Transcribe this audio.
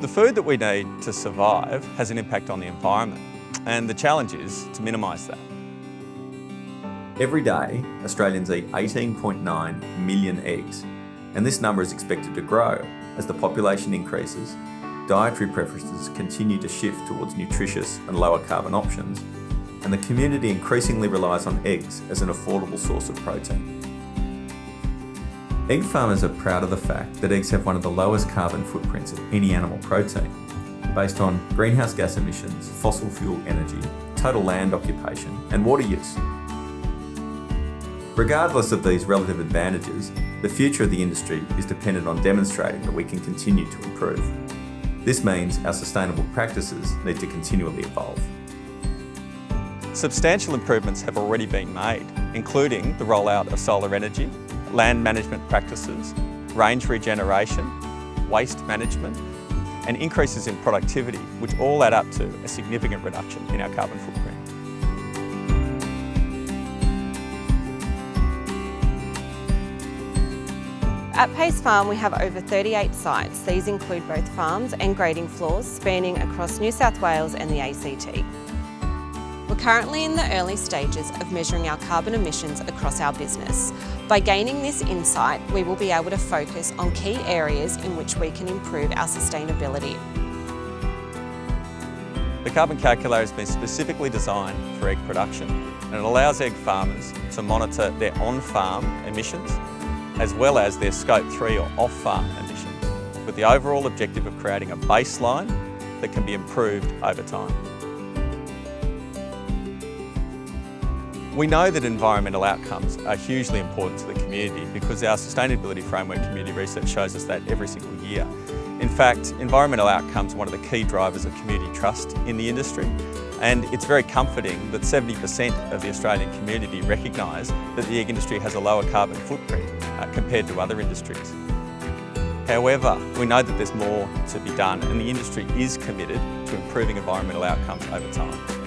The food that we need to survive has an impact on the environment, and the challenge is to minimise that. Every day, Australians eat 18.9 million eggs, and this number is expected to grow as the population increases, dietary preferences continue to shift towards nutritious and lower carbon options, and the community increasingly relies on eggs as an affordable source of protein. Egg farmers are proud of the fact that eggs have one of the lowest carbon footprints of any animal protein, based on greenhouse gas emissions, fossil fuel energy, total land occupation, and water use. Regardless of these relative advantages, the future of the industry is dependent on demonstrating that we can continue to improve. This means our sustainable practices need to continually evolve. Substantial improvements have already been made, including the rollout of solar energy, land management practices, range regeneration, waste management, and increases in productivity, which all add up to a significant reduction in our carbon footprint. At Pace Farm, we have over 38 sites. These include both farms and grading floors spanning across New South Wales and the ACT. We're currently in the early stages of measuring our carbon emissions across our business. By gaining this insight, we will be able to focus on key areas in which we can improve our sustainability. The carbon calculator has been specifically designed for egg production, and it allows egg farmers to monitor their on-farm emissions as well as their Scope 3 or off-farm emissions, with the overall objective of creating a baseline that can be improved over time. We know that environmental outcomes are hugely important to the community because our Sustainability Framework community research shows us that every single year. In fact, environmental outcomes are one of the key drivers of community trust in the industry, and it's very comforting that 70% of the Australian community recognise that the egg industry has a lower carbon footprint compared to other industries. However, we know that there's more to be done, and the industry is committed to improving environmental outcomes over time.